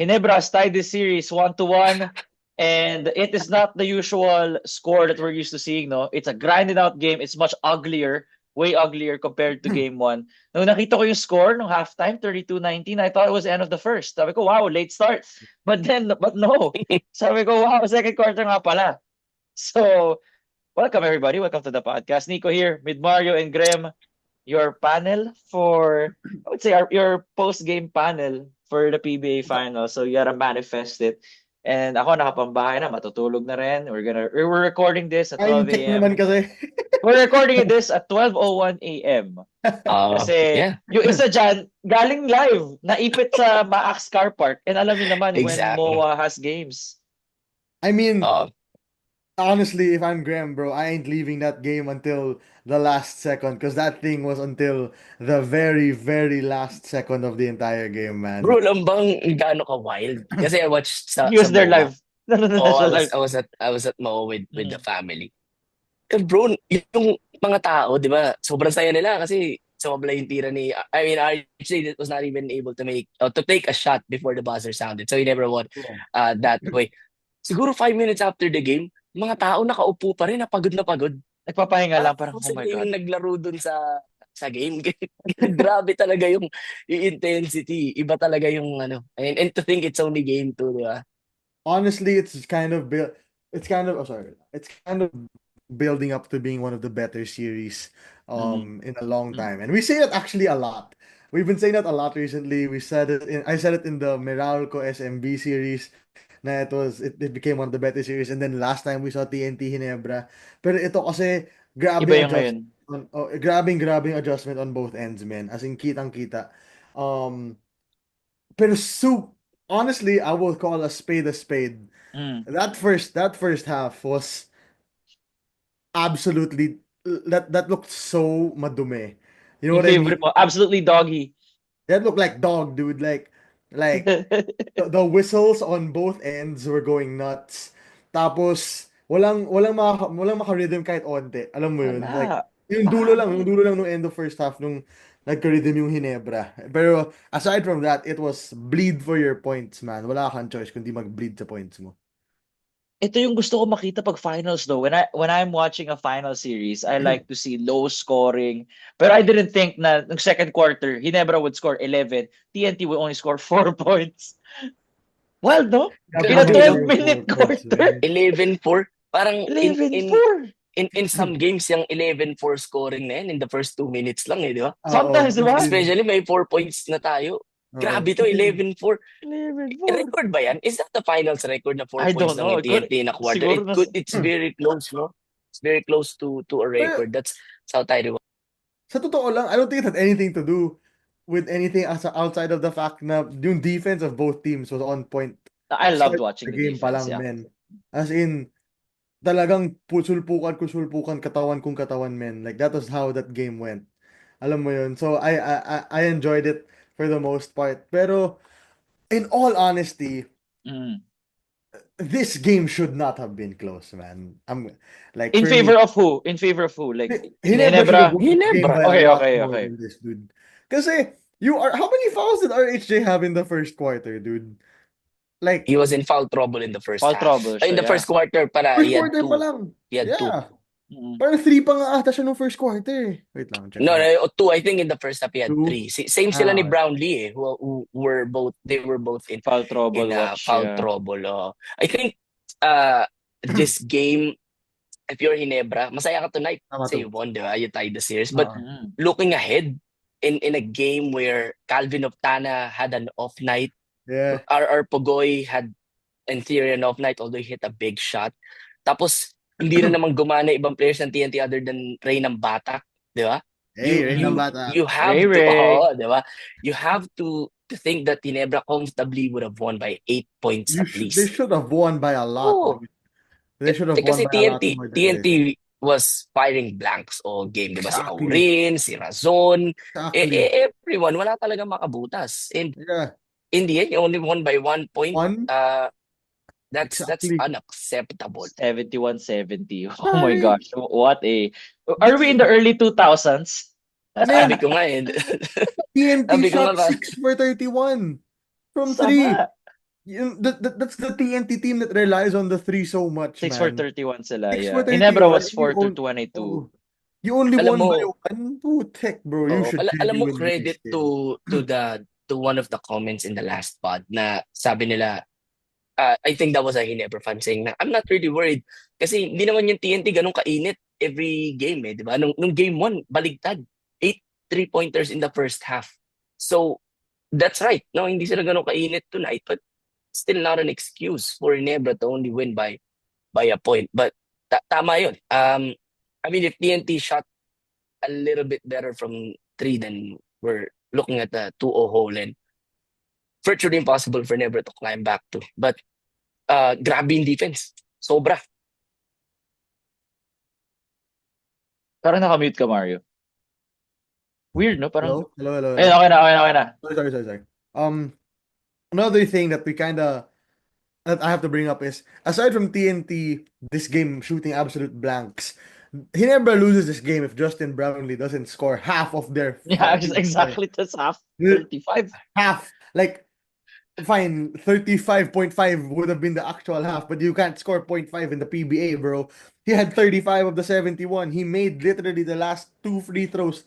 Ginebra has tied this series 1-1, and it is not the usual score that we're used to seeing, no? It's a grinded out game. It's much uglier, way uglier compared to game one. Nung nakita ko yung score nung halftime, 32-19, I thought it was the end of the first. Sabi ko, wow, late start. But no. Sabi ko, wow, second quarter nga pala. So, welcome everybody. Welcome to the podcast. Nico here with Mario and Graham, your panel for, I would say, your post-game panel for the PBA final. So you gotta manifest it. And ako nakapambahay na, matutulog na rin. We're recording this at Ay, 12 check naman a.m. kasi. We're recording this at 12:01 a.m. Kasi Yeah, yung isa dyan, galing live, naipit sa Maax Car Park. And alam niyo naman when exactly. MOA has games. I mean, Uh, honestly, if I'm Graham, bro, I ain't leaving that game until the last second because that thing was until the very, very last second of the entire game, man. Bro, alam bang gaano ka wild? Kasi I watched He sa was there MOA. live. No, Oh, sa I was live. I was at I was at MOA with the Mm. family. And bro, yung mga tao, 'di ba? Sobrang saya nila kasi sumabla yung tira ni I mean, RJ was not even able to take a shot before the buzzer sounded. So he never won Yeah. that way. Siguro 5 minutes after the game, mga tao nakaupo pa rin, napagod na pagod. Nagpapahinga lang, parang, Parang oh my sila God. yung naglaro dun sa game. Grabe talaga yung intensity. Iba talaga yung ano. And to think it's only game 2, di ba? Honestly, it's kind of building up to being one of the better series Mm. in a long Mm. time. And we say that actually a lot. We've been saying that a lot recently. I said it in the Meralco SMB series na it became one of the better series, and then last time we saw TNT Hinebra. Pero ito kasi Iba grabbing yung ngayon. adjustment grabbing adjustment on both ends, man. As in kitang-kita. Um pero honestly, I will call a spade a spade. Mm. That first half was absolutely that looked so madumi. You know Yung what I favorite mean? mo, absolutely doggy. That looked like dog, dude. Like the whistles on both ends were going nuts. Tapos walang maka-rhythm kahit onte. Alam mo yun? Like Wala. yung Pangit. dulo lang nung end of first half nung nagka-rhythm yung Hinebra. Pero aside from that, it was bleed for your points, man. Wala kang choice kundi mag-bleed sa points mo. Ito yung gusto ko makita pag finals though. When I'm watching a final series, I like to see low scoring. Pero I didn't think na ng second quarter, Ginebra would score 11. TNT would only score 4 points. Wild, no? In a Grabe Grabe, no? yung 12-minute 4 points, quarter. man. 11-4. Parang 11-4. in some games, yung 11-4 scoring na yan in the first 2 minutes lang eh, di ba? Oo, Sometimes, di as ba? in, Especially may 4 points na tayo. oo. Grabe to, 11-4. 11-4. Record ba yan? Is that the finals record na 4 I points don't lang know. yung TNT na quarter? Siguro na. It's very close, no? It's very close to a Pero record. That's how tayo. sa totoo lang, I don't think it had anything to do with anything outside of the fact na yung defense of both teams was on point. I loved Start watching the the game pa defense, lang, yeah. men. As in, talagang sulpukan, katawan kung katawan, men. Like, that was how that game went. Alam mo yun. So, I enjoyed it for the most part. Pero, in all honesty, Mm. this game should not have been close, man. I'm like In for me, favor of who? In favor of who? Like Hinebra should have Ginebra. won this game Ginebra. by a Okay, lot okay, more okay. than this, dude. Kasi how many fouls did RHJ have in the first quarter, dude? Like He was in foul trouble in the first Foul half. trouble In siya, the yeah. first quarter pala, first he had quarter pa two. lang. He had two. Yeah. Mm. Parang 3 pa nga ata siya nung first quarter. Wait lang, check No, ko. no, two. I think in the first half he had 2. three. Same sila ni Okay. Brownlee eh, who were both in Foul trouble watch, foul yeah. trouble. I think this game, if you're Hinebra, masaya ka tonight. Tama Say to. you won, di ba? You tied the series. But Mm. looking ahead in a game where Calvin Oftana had an off night, Yeah. our Pogoy had in theory an off night, although he hit a big shot. Tapos hindi na naman gumana ibang players ng TNT other than Ray ng Batak, di ba? Hey, Ray ng Bata. You have Ray to, Ray. di ba? You have to think that Ginebra comfortably would have won by 8 points at They least. should have won by a lot, Oh, dude. They should have won kasi by a lot more than this. TNT was firing blanks all game, di ba? Si Exactly. Aurin, si Razon, Exactly. everyone, wala talaga makabutas. And Yeah. in the end, you only won by 1 point. One. That's Exactly. unacceptable. 71-70. Oh my Pare, gosh. What a... Are we in the early 2000s? Sabi ko nga eh. TNT Sabi ko shot nga 6 for 31 from 3. Sama. that's the TNT team that relies on the three so much, 6 for man. 31 sila, 6 yeah. for Ginebra 31, was and you 4 to own, 22. oh, you only Alam won mo, by one. Putek, bro. You should alam mo genuinely be credit scared. to one of the comments in the last pod na sabi nila, I think that was a Ginebra fan saying na I'm not really worried kasi hindi naman yung TNT ganun kainit every game eh, di ba? Nung game 1, baligtad. 8 3-pointers in the first half. So, that's right. No, hindi sila ganun kainit tonight, but still not an excuse for Ginebra to only win by a point. But tama yun. I mean, if TNT shot a little bit better from 3, then we're looking at the 2-0 hole and virtually impossible for Ginebra to climb back to. But grabe yung defense. Sobra. Parang nakamute ka, Mario. Weird, no? Parang, Hello. ayun, okay na. Sorry. Another thing that I have to bring up is, aside from TNT, this game shooting absolute blanks, Ginebra loses this game if Justin Brownlee doesn't score half of their Yeah, fucking exactly. That's half. points. 35. Half. Like, fine, 35.5 would have been the actual half, but you can't score 0.5 in the PBA, bro. He had 35 of the 71. He made literally the last 2 free throws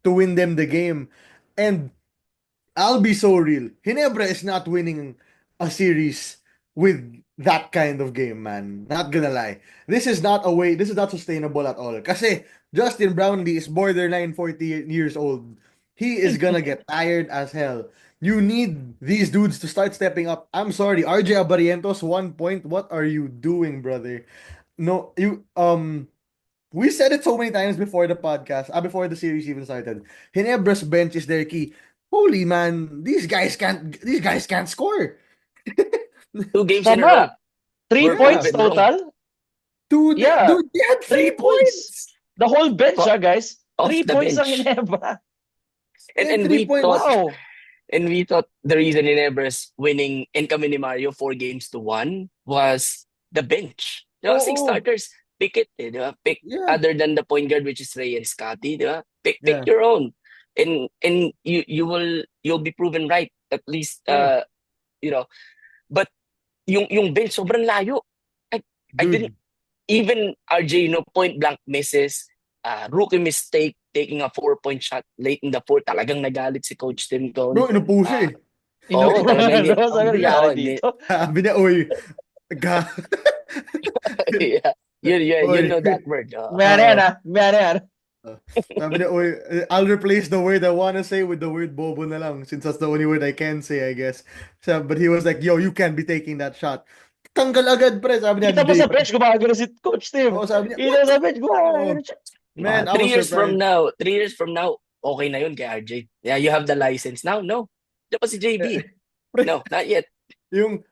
to win them the game. And I'll be so real. Ginebra is not winning a series with that kind of game, man. Not gonna lie. This is not sustainable at all. Kasi Justin Brownlee is borderline 40 years old. He is gonna get tired as hell. You need these dudes to start stepping up. I'm sorry, RJ Abarientos, 1 point. What are you doing, brother? No, we said it so many times before the podcast, before the series even started. Ginebra's bench is their key. Holy man, these guys can't score. 2 games in a row. Tama. 3 We're points proven wrong. total? Dude, Yeah. they had 3 3 points. The whole bench, guys. Off 3 the points lang bench. Ginebra. And Three we points. thought Wow. we thought the reason Ginebra's winning and kami ni Mario 4-1 was the bench. Di ba? 6 Oo. starters. Pick it, eh, di ba? Pick Yeah. other than the point guard which is Ray and Scotty, di ba? Pick Yeah. your own. And you'll be proven right at least Yeah. you know. But yung bench sobrang layo. I Dude. didn't even RJ point blank misses. Rookie mistake taking a 4-point shot late in the fourth. Talagang nagalit si Coach Tim Cone. Bro, inupo siya eh. Oo, talaga hindi. Ano sa nangyari dito? Sabi niya, oy, Yeah, you Oy. know that word. May yan. Sabi niya, oy, I'll replace the word I wanna say with the word bobo na lang, since that's the only word I can say, I guess. So, but he was like, yo, you can't be taking that shot. Tanggal agad, pre. Sabi niya, Kita pa hindi. sa bench, gumagano si Coach Tim. Oo, sabi niya, Kita sa bench, gumagano siya. Man, I 3 was years from surprised. now, 3 years from now, okay na yun kay RJ. Yeah, you have the license. Now, no. Diyan pa si JB. No, not yet. You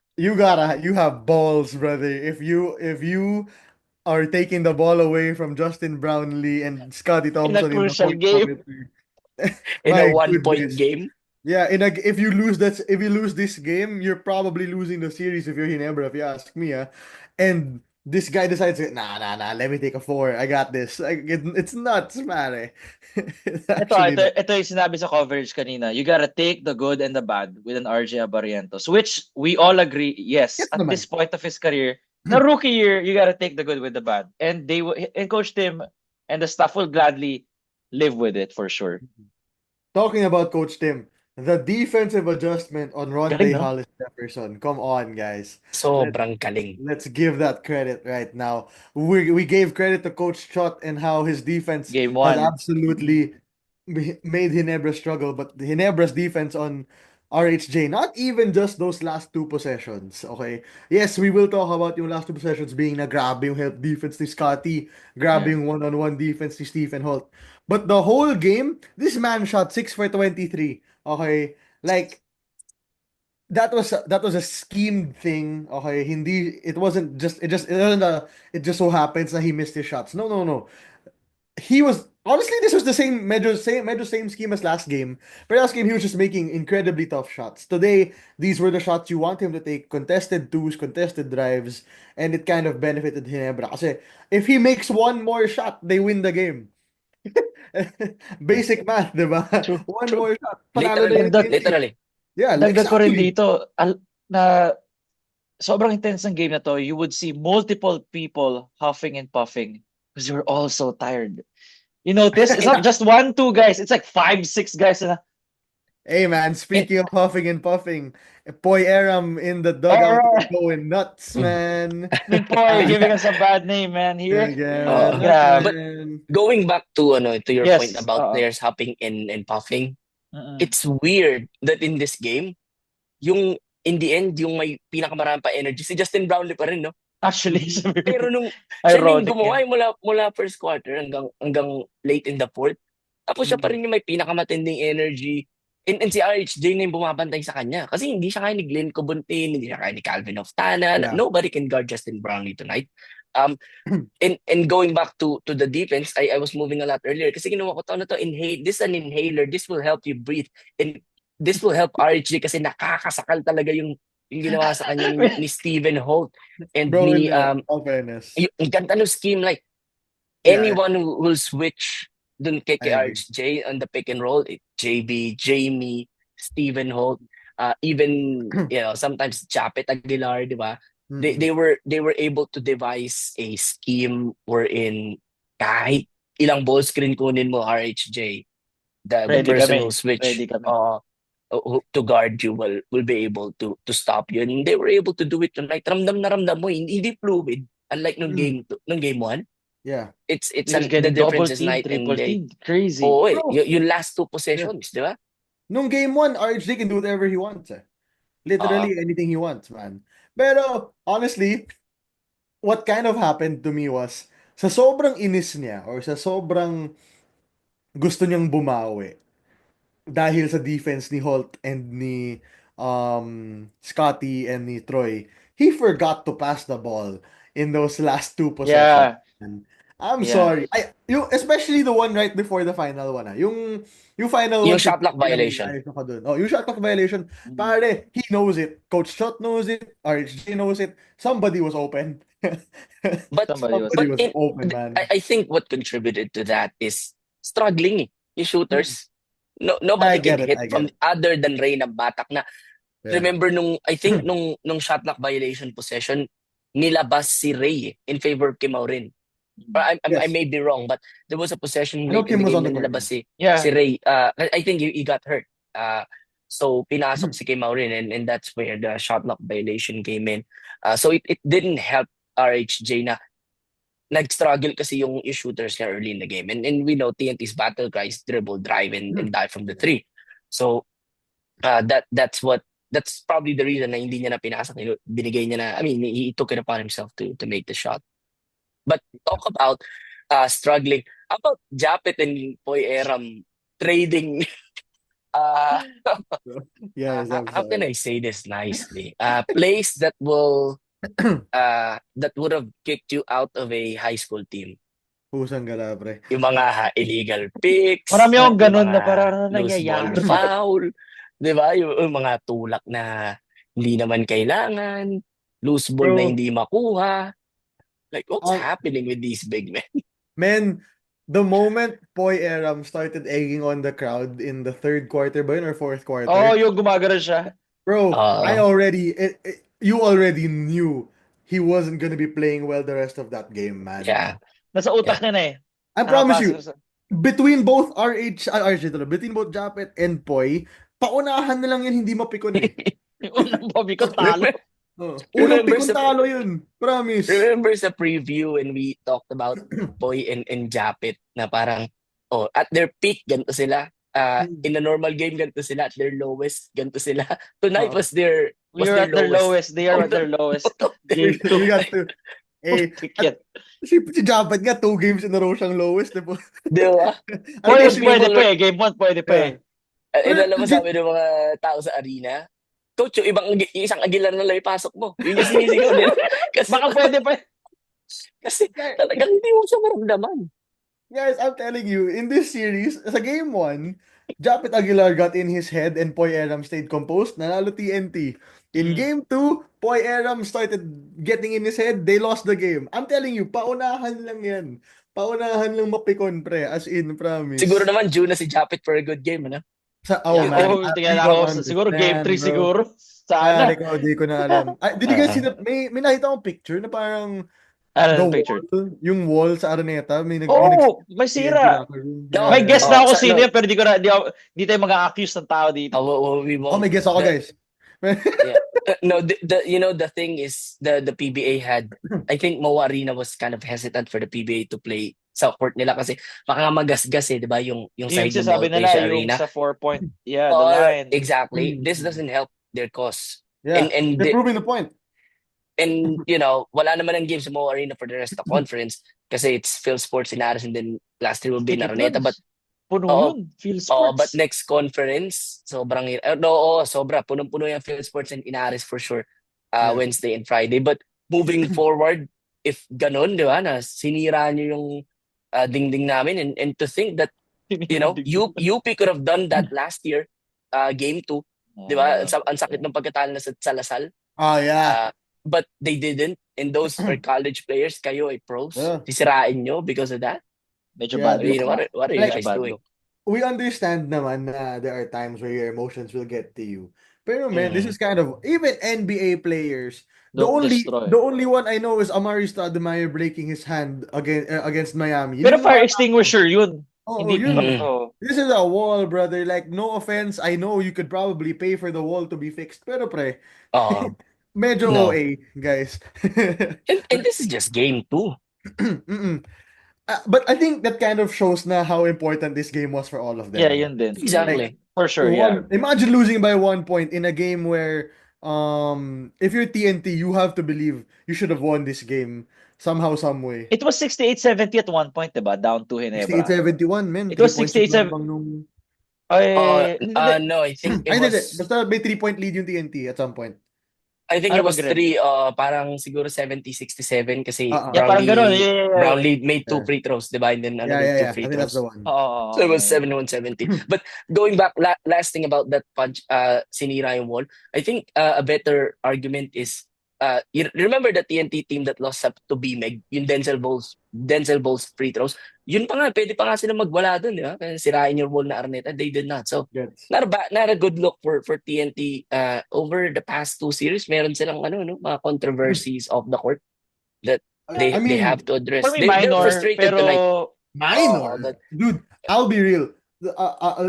have balls, brother. If you are taking the ball away from Justin Brownlee and Scotty Thompson in the crucial fourth game. quarter. In a My 1-point goodness. game. Yeah, if you lose this game, you're probably losing the series if you're Ginebra, if you ask me. And this guy decides, nah, let me take a 4. I got this. Like, it's nuts, man. It's actually nuts. Ito yung sinabi sa coverage kanina. You gotta take the good and the bad with an RJ Abarientos, which we all agree, yes, Yes at naman. this point of his career, the rookie year, you gotta take the good with the bad. And Coach Tim and the staff will gladly live with it for sure. Talking about Coach Tim, the defensive adjustment on Rondae Galing, no? Hollis Jefferson. Come on, guys. Sobrang galing. Let's give that credit right now. We gave credit to Coach Chot and how his defense Game has 1. absolutely made Ginebra struggle, but Ginebra's defense on RHJ, not even just those last 2 possessions, okay? Yes, we will talk about yung last 2 possessions being na grabe yung help defense ni Scotty, grabe yung one-on-one defense ni Stephen Holt. But the whole game, this man shot 6 for 23, okay? Like, that was a schemed thing, okay? It just so happens that he missed his shots. No. He was honestly, this was the same scheme as last game. But last game he was just making incredibly tough shots. Today, these were the shots you want him to take, contested twos, contested drives, and it kind of benefited Ginebra. Kasi if he makes one more shot, they win the game. Basic math, diba? True. One more shot. Panalo na yung Literally. TNT. Yeah, Dagdag ko rin exactly. dito na sobrang intense ng game na to, you would see multiple people huffing and puffing because you're all so tired. You notice? It's not just one, two guys. It's like 5, 6 guys. Na, Hey man, speaking of huffing and puffing, Poy Aram in the dugout is Alright. going nuts, man. Boy, giving us a bad name, man. Here. Yeah, Grab. But man. going back to your Yes. point about players hopping and puffing, Mm-mm. it's weird that in this game, yung in the end, yung may pinakamarami pa energy, si Justin Brownlee pa rin, no? Actually, Pero nung siya na yung ironic gumawa yan. yung mula first quarter hanggang late in the fourth, tapos siya pa rin yung may pinakamatinding energy. And si RHJ na yung bumabantay sa kanya. Kasi hindi siya kaya ni Glenn Cobontin, hindi siya kaya ni Calvin Oftana. Yeah. Nobody can guard Justin Brownlee tonight. And going back to the defense, I was moving a lot earlier kasi ginawa ko to inhale. This is an inhaler. This will help you breathe. And this will help RHJ kasi nakakasakal talaga yung ginawa sa kanya ni Stephen Holt and Bro, ni all fairness. yung ganda ng scheme, like Yeah. anyone who will switch dun kay I agree. RHJ on the pick and roll, JB, Jamie, Stephen Holt, even sometimes Japet Aguilar, di ba? They were able to devise a scheme wherein kahit ilang ball screen kunin mo RHJ, the Ready person kami. who switch Ready kami. to guard you will be able to stop you, and they were able to do it tonight. Ramdam na ramdam mo, hindi fluid unlike nung game 1. Yeah. It's He was the getting double difference is team, night and triple day. team. Crazy. Oo, Bro. yung last 2 possessions, di ba? Nung game 1, RHJ can do whatever he wants. Literally anything he wants, man. Pero, honestly, what kind of happened to me was, sa sobrang inis niya, or sa sobrang gusto niyang bumawi, dahil sa defense ni Holt and ni Scotty and ni Troy, he forgot to pass the ball in those last 2 possessions. Yeah. I'm Yeah. sorry. Especially the one right before the final one. Yung final Yung one. shot clock violation. Ayos ako dun. Oh, yung shot clock violation. Pare, he knows it. Coach Shot knows it. RHJ knows it. Somebody was open. But Somebody was open, man. I think what contributed to that is struggling yung shooters. I Nobody get can it, hit I get from it. other than Reyna Batak na. Yeah. Remember I think nung shot clock violation possession, nilabas si Ray in favor of Kim Aurin. I Yes. may be wrong, but there was a possession I know late in Kim the was game on the na court, nilabas si Yeah. Ray. I think he got hurt. So pinasok si Kim Aurin, and that's where the shot clock violation came in. So it didn't help RHJ na nag-struggle kasi yung shooters niya early in the game. And we know TNT's battle cry is dribble, drive, and dive from the 3. So that's probably the reason na hindi niya na pinasok. Binigay niya na, I mean, he took it upon himself to make the shot. But talk about struggling. How about Japet and Poy Aram trading? Yes, I'm How can sorry. I say this nicely? Plays that that would have kicked you out of a high school team. Pusang gala, pre. Yung mga illegal picks. Marami akong ganun yung na mga parang loose ball nangyayari. foul. Di ba? Yung mga tulak na hindi naman kailangan. Loose ball na Bro. hindi makuha. Like, what's happening with these big men? Man, the moment Poy Aram started egging on the crowd in the 3rd quarter ba yun or 4th quarter? Oh, yung gumagano siya. Bro, you already knew he wasn't gonna be playing well the rest of that game, man. Yeah. Nasa utak niya na eh. I promise you, Nakapasok sa- between both between both Japet and Poy, paunahan na lang yun, hindi mapikon eh. Yung unang Bobby ko talo. Unang Remember pikon sa- talo yun. Promise. Remember sa preview when we talked about Boy and Japet na parang, at their peak, ganito sila. In a normal game, ganito sila. At their lowest, ganito sila. Tonight was their We are at their lowest. They are at their lowest. Game We got to, Ticket. si Japet nga, 2 games in a row siyang lowest. Diba? Di ba? Pwede pa eh. Game 1 pwede pa eh. Alam mo sabi ng mga tao sa arena, Coach, yung isang Aguilar na lang ipasok mo. Yun yung sinisigaw nila. Kasi, Baka pwede pa eh. kasi talagang hindi mo siya maramdaman. Guys, I'm telling you, in this series, sa game 1, Japet Aguilar got in his head and Poy Aram stayed composed. Nanalo TNT. In game 2, Poy Aram started getting in his head. They lost the game. I'm telling you, paunahan lang yan. Paunahan lang mapikon, pre. As in, promise. Siguro naman, due na si Japet for a good game, ano? Man. Tingnan ako. Siguro game 3 siguro. Sana. Ikaw, di ko na alam. Did you guys see Ah, that? May nakita akong picture na parang Ano the yung picture? yung wall sa Araneta, may Oh, may TNT sira. locker room. no, May guess na ako kung sino no, yan, pero di tayo mag-accuse ng tao dito. we Oh, won't. may guess ako, guys. Yeah. No, the thing is the PBA had, I think Mo Arena was kind of hesitant for the PBA to play sa court nila kasi baka nga magasgas 'di ba yung Yung side ng sinasabi Ballpage nila, yung Arena. sa 4 point, yeah, the Or line. exactly, this doesn't help their cause. Yeah, And they're proving the point. wala naman ang game sa Mo Arena for the rest of the conference kasi it's Phil Sports in Aris and then last year will be in Tikit Araneta, nun. but Puno oo, yun. Phil but Sports. next conference, sobrang sobra punong-puno yung Phil Sports and Inaris for sure. Yeah. Wednesday and Friday. But moving forward, if ganun, di ba, na sinira niyo yung dingding namin and to think that, UP could have done that last year, game 2, di ba? Ang sakit ng pagkatalo na sa Lasal. Oh, yeah. But they didn't. And those are college players, kayo ay pros. Yeah. Sisirain nyo because of that. Medyo Yeah, bad I mean, luck. what are you Like, guys bad doing? luck. We understand naman na there are times where your emotions will get to you. Pero man, this Mhm. is kind of even NBA players. Don't destroy. The only one I know is Amari Stoudemire breaking his hand against Miami. Pero Yun yung fire parang- extinguisher yun. Oo, Hindi yun. to. This is a wall, brother. Like, no offense. I know you could probably pay for the wall to be fixed. Pero pre, medyo No. OA, guys. And this is just game 2. Mm-mm. But I think that kind of shows na how important this game was for all of them. Yeah, no? yun din. Exactly. For sure, yeah. Imagine losing by 1 point in a game where if you're TNT, you have to believe you should have won this game somehow, some way. It was 68-70 at one point, diba? Down to Ginebra. 68-71, man. It was 3 points 68-7. lang nung... No, I think it Hindi. was. Basta may 3-point lead yung TNT at some point. I think Ano it was ba, Greg? 3, parang siguro 70-67 kasi Yeah, parang ganun. Brownlee, Yeah. Brownlee made 2 Yeah. free throws, diba? And then another 2 Yeah. free I think that's throws. the one. Oo. So it was 71-70. But going back, last thing about that punch, sinira yung wall, I think a better argument is, you remember the TNT team that lost up to BMEG, yung Denzel Bowles free throws? Yun pa nga, pwede pa nga sila magwala dun, di ba? Kaya sirain yung wall na Araneta, they did not. So, Yes. not a good look for TNT. Over the past 2 series, meron silang mga controversies off the court that they have to address. For me, They're minor, frustrated pero tonight. Minor. but- Dude, I'll be real.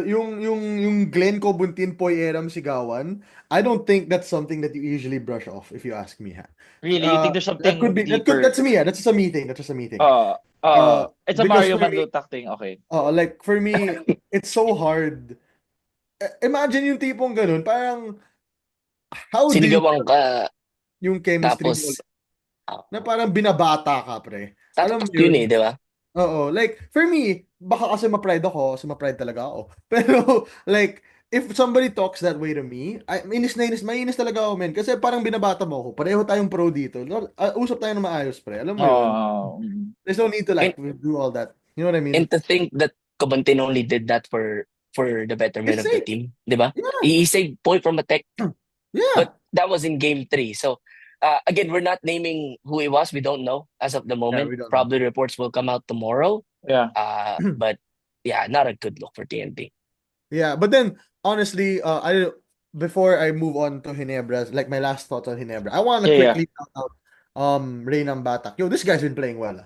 Yung Glenn Cobuntin Poy Eram sigawan, I don't think that's something that you usually brush off, if you ask me. really, you think there's something deeper? That's me. That's just a meeting. It's a because Mario for me- Mandutak thing, okay. Like for me, it's so hard. Imagine yung tipong ganun, parang how do you Sinigawan ka, yung chemistry tapos, mo na parang binabata ka, pre. Alam mo yun di ba? Oo, like for me, baka kasi ma-pride talaga ako. Pero like if somebody talks that way to me, mainis talaga ako, men. Kasi parang binabata mo ako. Pareho tayong pro dito. Usap tayo ng maayos, pre. Alam mo yun? There's no need to do all that. You know what I mean? And to think that Cobantin only did that for the betterment of the team, di ba? Yeah. He saved Poy from a tech, Yeah. but that was in game 3. So, again, we're not naming who it was. We don't know as of the moment. we don't know. Probably reports will come out tomorrow. Yeah. But yeah, not a good look for TNT. Yeah, but then honestly, before I move on to Ginebra, like my last thoughts on Ginebra, I want to quickly shout out Reynam Batak. Yo, this guy's been playing well.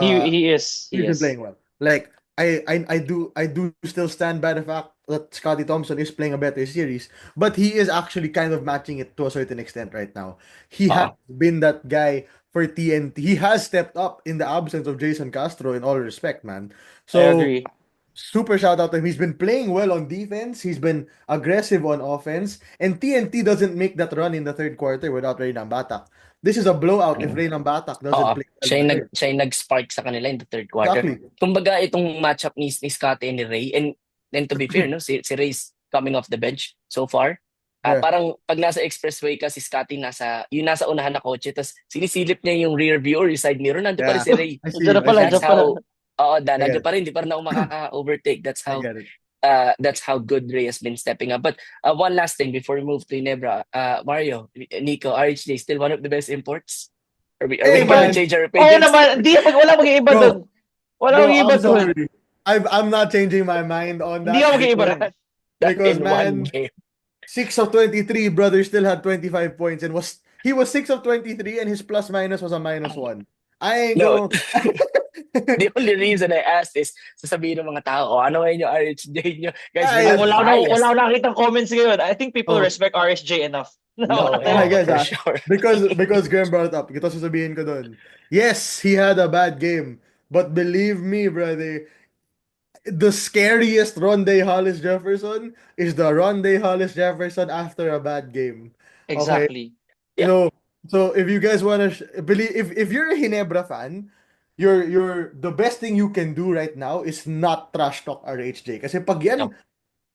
He is. He's been playing well. Like I do still stand by the fact that Scotty Thompson is playing a better series, but he is actually kind of matching it to a certain extent right now. He has been that guy for TNT. He has stepped up in the absence of Jason Castro in all respect, man. So I agree. super shout out to him. He's been playing well on defense. He's been aggressive on offense. And TNT doesn't make that run in the third quarter without Reynam Batak. This is a blowout if Reynam Batak doesn't play well. Siya yung nag-spark sa kanila in the third quarter. Exactly. Kumbaga, itong matchup ni Scotty and ni Ray, and to be fair, no, si Ray's coming off the bench so far. Yeah. Parang pag nasa expressway ka, si Scotty nasa unahan na kotse, tapos sinisilip niya yung rear view or yung side mirror, nandun pa rin si Ray. Diyan pa lang. Nandiyan pa rin, hindi pa rin ako makaka-overtake. That's how good Ray has been stepping up. But one last thing before we move to Ginebra, Mario, Nico, RHJ, still one of the best imports? Are we going to change our opinions? Oo naman, wala mag-iiba doon. Wala mag-iiba I'm doon. sorry. I'm not changing my mind on that. Hindi ako mag-iiba rin. Because In man, one game. 6 of 23, brother still had 25 points and he was 6 of 23 and his plus minus was a -1. I ain't No, going. the only reason I asked is sasabihin ng mga tao, ano ngayon yung RHJ nyo? Guys, we're Guys, not Wala biased. na nakitang comments ngayon. I think people oh, respect RSJ enough. No, okay yeah, guys, for sure. because Graham brought it up, ito sasabihin ko doon. Yes, he had a bad game, but believe me, brother, the scariest Rondé Hollis Jefferson is the Rondé Hollis Jefferson after a bad game. Okay, Exactly. Yeah. so if you guys wanna believe, if you're a Hinebra fan, the best thing you can do right now is not trash talk RHJ. Kasi No.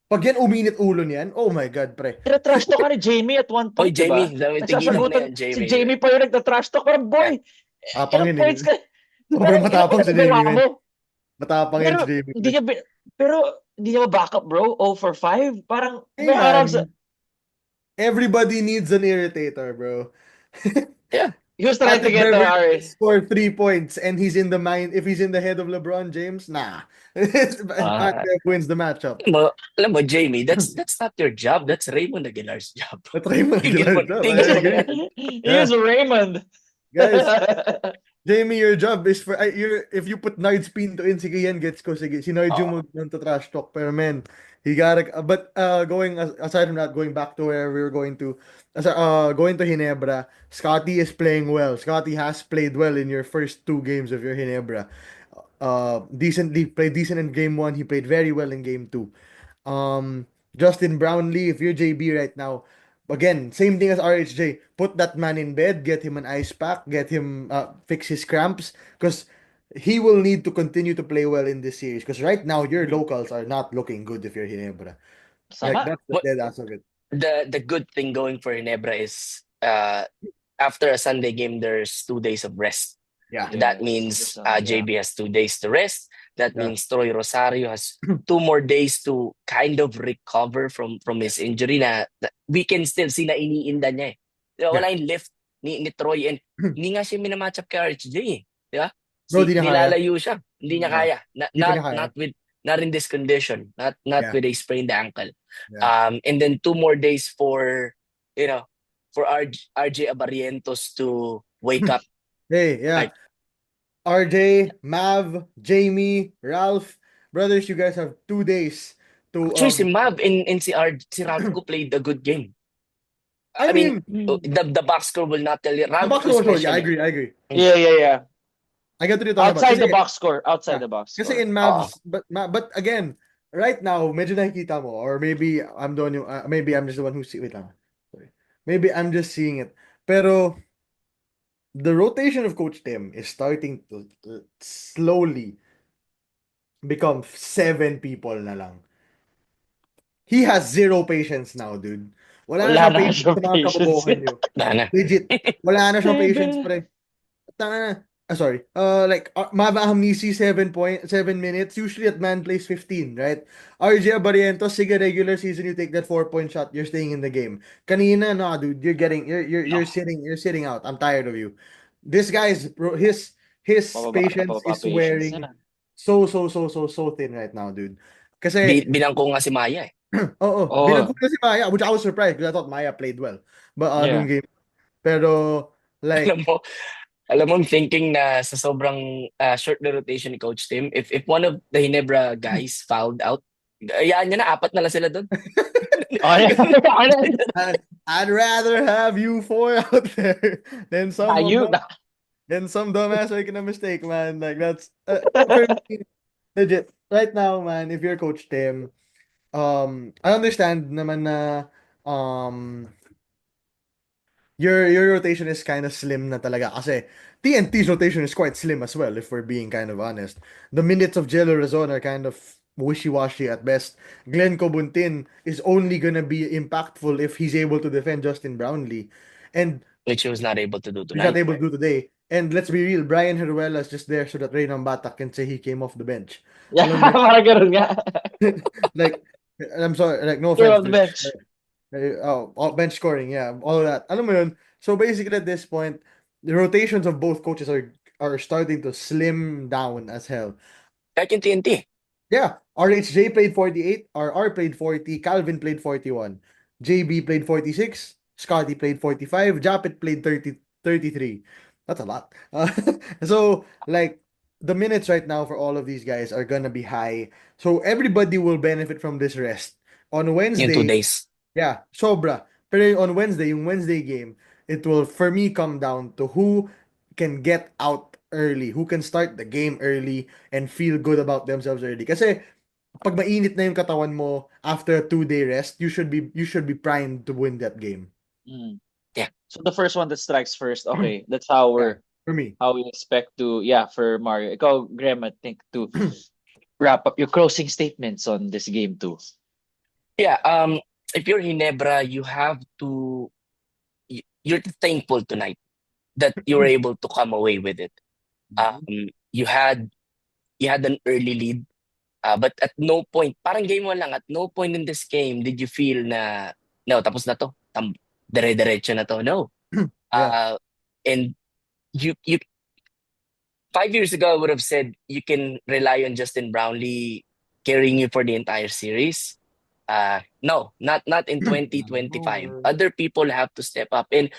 pag yan uminit ulo niyan, oh my God, pre. Trash talk ka ni Jamie at one Oy, point, di ba? Jamie, tigilan mo na yan, Nagsasagutan, si Jamie. Jamie pa yung nagta-trash talk. Parang, boy, Tapang ilang yun points eh. ka? Sobrang Parang, ilang matapang points si na gawa Jamie, man. mo? Matapang yan Pero, si Jamie. hindi niya, pero, hindi niya ma-backup, bro. 0 for 5. Parang, Hey, may harap man. sa, Everybody needs an irritator, bro. Yeah. he was trying to Patrick get to Beverley RS. scored 3 points and he's in the mind. If he's in the head of LeBron James, nah. Patrick wins the matchup. Alam mo, Jamie, that's not your job. That's Raymond Aguilar's job. Natry mo Tigil mo, Aguilar. I tigil mo na agree. yan. He is Raymond. Guys, Jamie, your job is for if you put Nards Pinto in, sige yan, gets ko, sige. Si Nard yung trash talk. Pero man, he gotta, but going, aside from that, going back to where we were going to, going to Ginebra, Scotty is playing well. Scotty has played well in your first 2 games of your Ginebra. Played decent in game 1. He played very well in game 2. Justin Brownlee, if you're JB right now, again, same thing as RHJ. Put that man in bed, get him an ice pack, get him fix his cramps, because he will need to continue to play well in this series. Because right now, your locals are not looking good if you're Ginebra. Like Sama. that's the dead ass of it. The good thing going for Ginebra is after a Sunday game, there's 2 days of rest. Yeah. That means Yeah. JB has 2 days to rest. That Yeah. means Troy Rosario has 2 more days to kind of recover from his injury na we can still see na iniinda niya eh. Diba, wala yung lift ni Troy and hindi nga siya minamatch up kay RHJ eh. Diba? Bro, di niya kaya. Nilalayo siya. Hindi niya Yeah. kaya. Di pa niya kaya. Not in this condition. Not Yeah. with a sprained ankle. Yeah. And then 2 more days for RJ Abarrientos to wake up. Hey, yeah. Like- RJ, Mav, Jamie, Ralph, brothers, you guys have 2 days to. Actually, si Mav and si Ralco played a good game. I mean, the box score will not tell you. the box score, yeah, I agree. Yeah. I got to talk Outside about the box score. Outside the box score. kasi in Mavs, but again, right now, medyo nakikita mo, or maybe I'm the one maybe I'm just the one who's wait lang. Sorry. Maybe I'm just seeing it. Pero the rotation of Coach Tim is starting to slowly become 7 people na lang. He has 0 patience now, dude. Wala na siyang patience sa mga kabobohan niyo. Legit. Wala na siyang patience, pre. Sorry. Mava Hamnisi, 7 minutes. Usually at man plays 15, right? RJ Barrientos, sige, regular season, you take that 4-point shot, you're staying in the game. Kanina, no, dude, you're sitting out. I'm tired of you. This guy's his patience is wearing so thin right now, dude. Kasi binangko nga si Maya eh. binangko nga si Maya, which I was surprised because I thought Maya played well. But nung game. Pero like alam mo, I'm thinking na sa sobrang short na rotation ni Coach Tim, if one of the Ginebra guys fouled out, ayaan niya na, 4 na lang sila doon. I'd rather have you 4 out there than some dumbass making a mistake, man. Like that's legit. Right now, man, if you're Coach Tim, I understand naman na your rotation is kind of slim na talaga kasi TNT's rotation is quite slim as well, if we're being kind of honest. The minutes of Jello Razon are kind of wishy-washy at best. Glenn Cobuntin is only gonna be impactful if he's able to defend Justin Brownlee. And which he was not able to do tonight. He's not able to do today. And let's be real, Brian Heruela is just there so that Reynan Batak can say he came off the bench. Yeah, parang ganun nga. Like, I'm sorry, like, no Came offense. off the bench. Bench scoring, yeah, all of that. Alam mo yun? So basically at this point, the rotations of both coaches are starting to slim down as hell. Like in TNT. Yeah, RHJ played 48, RR played 40, Calvin played 41. JB played 46, Scotty played 45, Japet played 33. That's a lot. So, like, the minutes right now for all of these guys are gonna be high. So, everybody will benefit from this rest. On Yung 2 Wednesday, days. yeah, sobra. Pero on Wednesday, yung Wednesday game, it will, for me, come down to who can get out early, who can start the game early and feel good about themselves early. Kasi, pag mainit na yung katawan mo after a 2-day rest, you should be primed to win that game. Mm. Yeah. So the first one that strikes first, okay, that's how Yeah, for me. we expect to, yeah, for Mario. Ikaw, Graham, I think to wrap up your closing statements on this game too. Yeah, if you're Ginebra, you have to you're thankful tonight that you were able to come away with it. You had an early lead, but at no point, parang game 1 lang, at no point in this game did you feel na no, tapos na to. Dire-diretso na to. No. Yeah. And you 5 years ago I would have said you can rely on Justin Brownlee carrying you for the entire series. No, not in 2025. Other people have to step up. And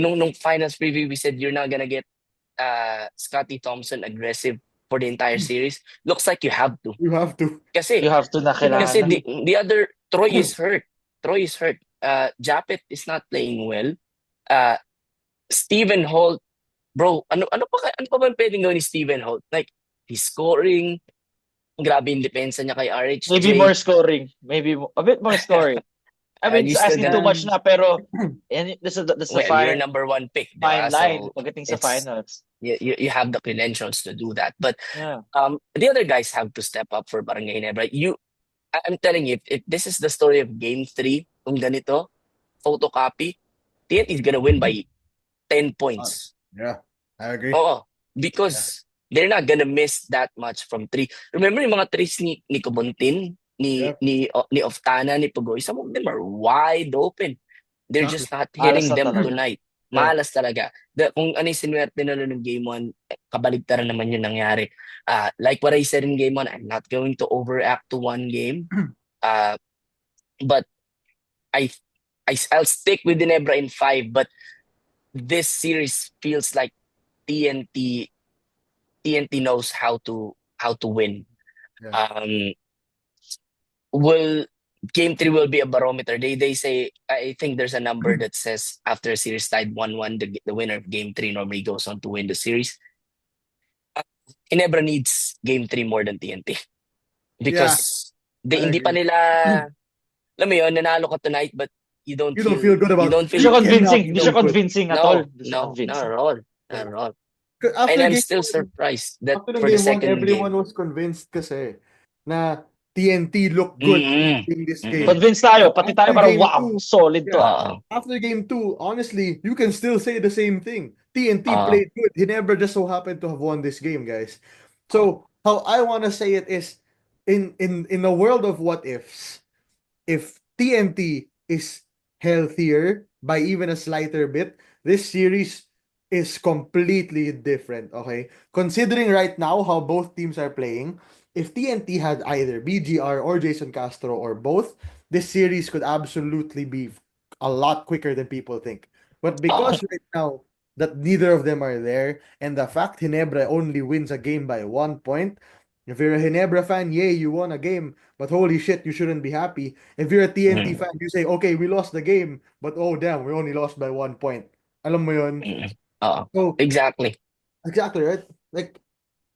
nung finals preview, we said you're not gonna get Scotty Thompson aggressive for the entire series. Looks like you have to. You have to. Kasi You have to na kasi kailangan na. the other Troy is hurt. Japet is not playing well. Stephen Holt, bro, ano pa ba pwedeng gawin ni Stephen Holt? Like, he's scoring. Grabe yung depensa niya kay RHJ. Maybe more scoring. Maybe a bit more scoring. I mean, you it's still asking got- too much na, pero and that's the Well, you're fine, number 1 pick, di fine ba? line So, pagdating sa it's- finals. you have the credentials to do that. But Yeah. the other guys have to step up for Barangay Ginebra. I'm telling you, if this is the story of Game 3, kung ganito, photocopy, TNT is gonna win by 10 points. Yeah, I agree. Oo, because they're not gonna miss that much from 3. Remember yung mga threes ni Cobontin, Yeah. ni Oftana, ni Pugoy, some of them are wide open. They're Huh? just not Malas hitting na them talaga. tonight. Yeah. Malas talaga. Kung ano yung sinuwerte nila nung Game 1, kabaligtaran naman yung nangyari. Like what I said in Game 1, I'm not going to overact to one game. But I'll stick with Ginebra in 5, but this series feels like TNT knows how to win. Yeah. Game 3 will be a barometer. They say, I think there's a number that says after a series tied 1-1, the winner of Game 3 normally goes on to win the series. Ginebra needs Game 3 more than TNT. Because I hindi pa agree. nila, alam mo yun, nanalo ka tonight, but you don't You don't feel good about you don't Hindi feel siya convincing. You Hindi siya don't feel- convincing at No, all. Hindi siya not convincing. at all. Not at all. After And I'm game still one- surprised that After for the game 1, second everyone game. was convinced kasi na TNT looked good Mm-mm. in this Mm-mm. game. Convinced tayo. Pati tayo After parang, game wow, 2, solid to. Oo. After game 2, honestly, you can still say the same thing. TNT Uh-huh. played good. Ginebra just so happened to have won this game, guys. So how I want to say it is, in a world of what ifs, if TNT is healthier by even a slighter bit, this series is completely different, okay? Considering right now how both teams are playing, if TNT had either BGR or Jason Castro or both, this series could absolutely be a lot quicker than people think. But because right now that neither of them are there, and the fact Ginebra only wins a game by 1 point, if you're a Ginebra fan, yay, you won a game, but holy shit, you shouldn't be happy. If you're a TNT fan, you say, okay, we lost the game, but oh damn, we only lost by 1 point. Alam mo yun? Mm-mm. Oo. So, Exactly. exactly, right? Like,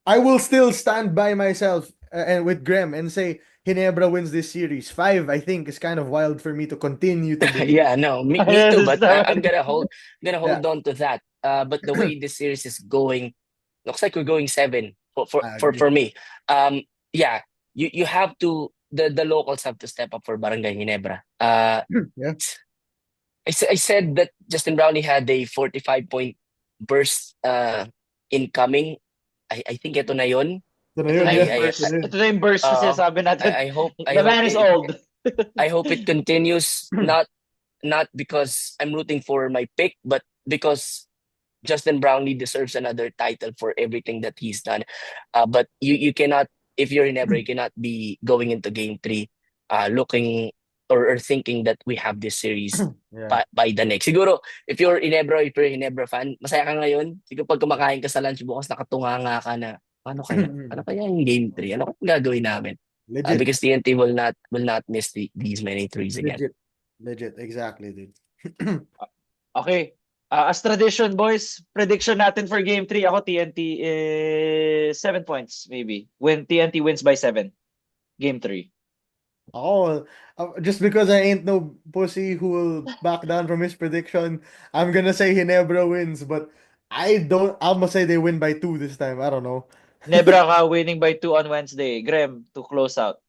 I will still stand by myself and with Graham and say Ginebra wins this series. 5, I think, is kind of wild for me to continue to believe. Yeah, no, me too, but I'm gonna hold on to that. But the way this series is going, looks like we're going 7 I agree. for me. Yeah, you have to, the locals have to step up for Barangay Ginebra. Yeah. I said that Justin Brownlee had a 45-point burst incoming. I think ito na yun. Ito na yun, Ito na yeah. yung burst. Ito na yun. Ito na yung burst na sinasabi natin. I hope The man is old. I hope it continues, not because I'm rooting for my pick, but because Justin Brownlee deserves another title for everything that he's done. But you cannot, if you're in Ginebra, you cannot be going into Game 3 looking or thinking that we have this series Yeah. by the next. Siguro, if you're Hinebra fan, masaya ka ngayon. Siguro pag kumakain ka sa lunch bukas, nakatunganga ka na, paano kaya? Ano kaya yung game 3? Ano kaya gagawin namin? Legit. Because TNT will not miss these many threes again. Legit. Exactly, dude. Okay. As tradition, boys, prediction natin for game 3. Ako, TNT is 7 points, maybe. When TNT wins by 7. Game 3. Oh, just because I ain't no pussy who will back down from his prediction, I'm gonna say Ginebra wins, but I'm gonna say they win by 2 this time. I don't know. Nebra ka winning by 2 on Wednesday. Graham, to close out.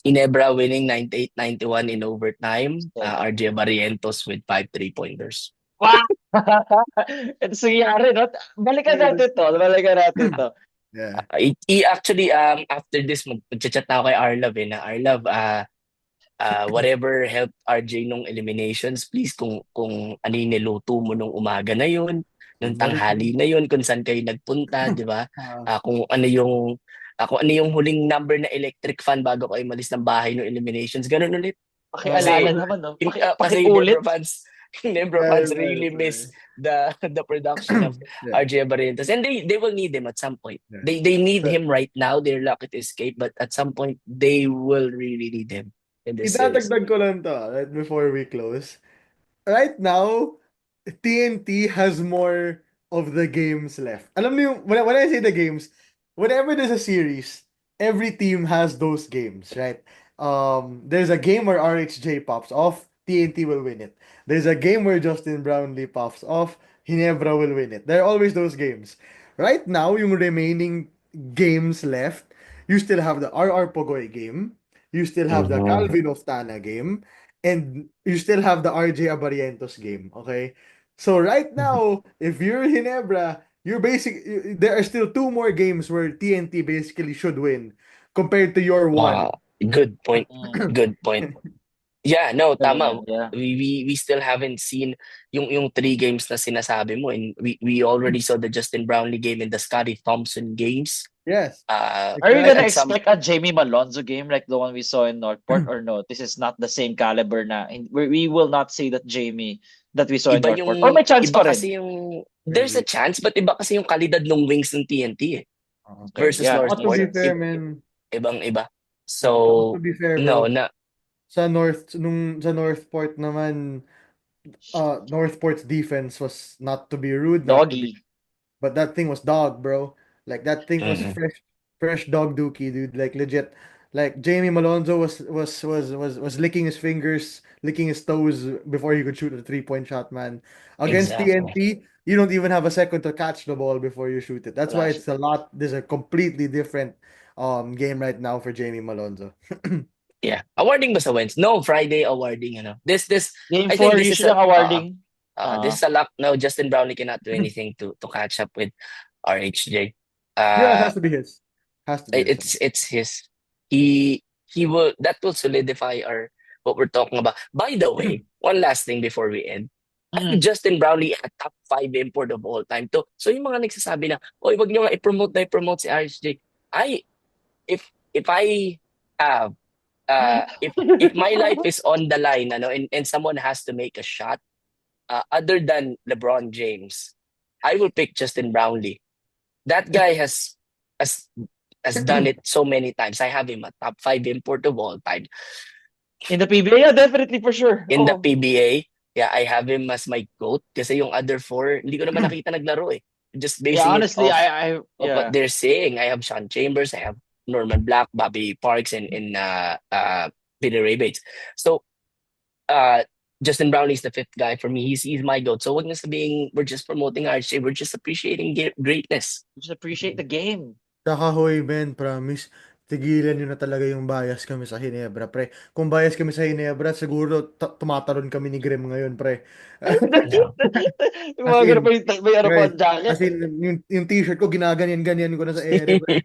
Ginebra winning 98-91 in overtime. Okay. RJ Barrientos with 5 3-pointers. Wow! Ito nangyari, no? Balikan natin to. Yeah. Actually, after this, mag-chat na ako kay Arlav na Arlav, whatever helped RJ nung eliminations, please kung ano yung niluto mo nung umaga na yun, nung tanghali na yun, kung saan kayo nagpunta, di ba? Kung ano yung huling number na electric fan bago kayo malis ng bahay nung eliminations, ganun ulit. Pakialala naman, no? Kasi Pakiulit. Nebra fans really miss the production of Yeah. RJ Barrientos, and they will need him at some point. Yeah. They need So- him right now. They're lucky to escape, but at some point they will really need him in this series. Idadagdag ko lang to, right before we close. Right now, TNT has more of the games left. Alam mo yung, when I say the games, whenever there's a series, every team has those games, right? There's a game where RHJ pops off, TNT will win it. There's a game where Justin Brownlee pops off, Ginebra will win it. There are always those games. Right now, yung remaining games left, you still have the RR Pogoy game, you still have the Mhm. Calvin Oftana game, and you still have the RJ Abarientos game, okay? So right now, if you're Ginebra, there are still 2 more games where TNT basically should win compared to your one. Good point. Mm. Good point. Yeah, no, tama. Yeah. We still haven't seen yung 3 games na sinasabi mo, and we already saw the Justin Brownlee game and the Scotty Thompson games. Yes. Are you gonna At some- expect a Jamie Malonzo game like the one we saw in Northport or no? This is not the same caliber na. We will not see that Jamie that we saw in Iba Northport. yung Or may chance iba pa rin. kasi yung there's a chance, but iba kasi yung kalidad ng wings ng TNT versus Yeah, To be Northport. fair, man. Ibang-iba. So, To be fair, bro. no, Sa Northport naman, Northport's defense was not to be rude, not to be, Doggy. but that thing was dog, bro. Like that thing was Mhm. fresh dog dookie, dude. Like legit. Like Jamie Malonzo was licking his fingers, licking his toes before he could shoot a 3-point shot, man. Against Exactly. TNT, you don't even have a second to catch the ball before you shoot it. That's why it's there's a completely different game right now for Jamie Malonzo. yeah. Awarding ba sa Wednesday? No, Friday awarding, This Game I think 4 this is usually ang awarding. this is a luck. No, Justin Brownlee cannot do anything to catch up with RHJ. Yeah, it has to be his. Has to be his. It's his. He that will solidify what we're talking about. By the way, one last thing before we end. I think Justin Brownlee a top 5 import of all time to. So yung mga nagsasabi na, oy, wag niyo nga i-promote si RHJ. If I have if my life is on the line, and someone has to make a shot, other than LeBron James, I will pick Justin Brownlee. That guy has done it so many times. I have him a top 5 import of all time. In the PBA, yeah, definitely for sure. In the PBA, yeah, I have him as my GOAT kasi yung other 4, hindi ko naman nakita naglaro eh. Just basing Yeah, honestly, it off I of what they're saying. I have Sean Chambers, I have Norman Black, Bobby Parks, and Peter Ray Bates. So, Justin Brownlee is the 5th guy for me. He's my GOAT. So, wag na sabihing we're just promoting RJ. We're just appreciating greatness. just appreciate the game. Saka hoy, man, promise. Tigilan nyo na talaga yung bias kami sa Ginebra, pre. Kung bias kami sa Ginebra, siguro tumatalon kami ni Grim ngayon, pre. Yung mga ganun pa yung may ano pa Right. jacket. As in, yung t-shirt ko, ginaganyan-ganyan ko na sa ere, pre.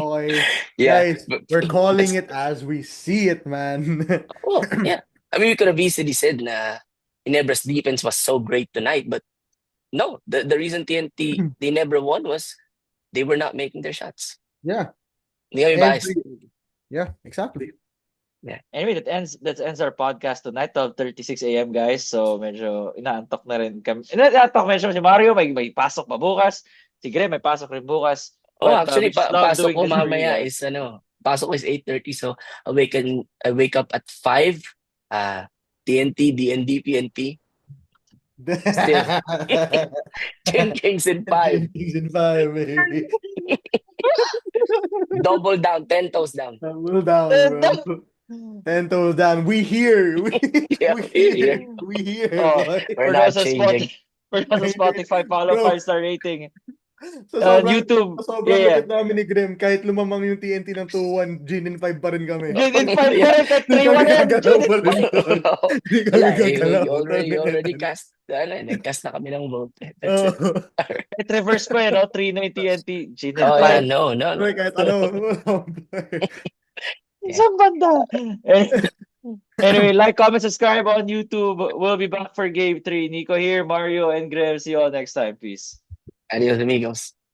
Okay. Yeah, Guys, we're calling it as we see it, man. Well, yeah. I mean, we could have easily said na Ginebra's defense was so great tonight, but no, the reason TNT they never won was they were not making their shots. Yeah. Hindi kami biased. Yeah, exactly. Anyway, that ends our podcast tonight, 12:36 a.m. guys. So medyo inaantok na rin kami. Inaantok medyo si Mario, may pasok pa bukas. Si Gre, may pasok rin bukas. Oh, But actually, we just love pasok doing ko this for you mamaya guys. is pasok ko is 8:30, so I wake up at 5. TNT, DND, PNP. Still. 10 Kings in 5. Kings in 5, baby. Double down, 10 toes down. Double down, bro. 10 toes down. We here. Yeah, We we're here. here. We here, Oh, boy. We're For not those on changing. Spotify, follow Bro. 5-star rating. So On sobrang, YouTube, sobrang yeah. lupit namin ni Graham. Kahit lumamang yung TNT ng 2-1, Gin in 5 pa rin kami. Gin in 5 pa Yeah. rin, kahit Hindi kami 3-1 yan. gagalaw pa rin doon. Hindi kami Wala, gagalaw. you already cast, nag-cast na kami ng vote. That's it. Oh. Kahit reverse pa yun, 3 na yung TNT. Gin in Oh, 5. yeah, no. Bro, kahit ano. Isang banda. Anyway, like, comment, subscribe on YouTube. We'll be back for Game 3. Nico here, Mario, and Graham. See you all next time. Peace. Adios, amigos.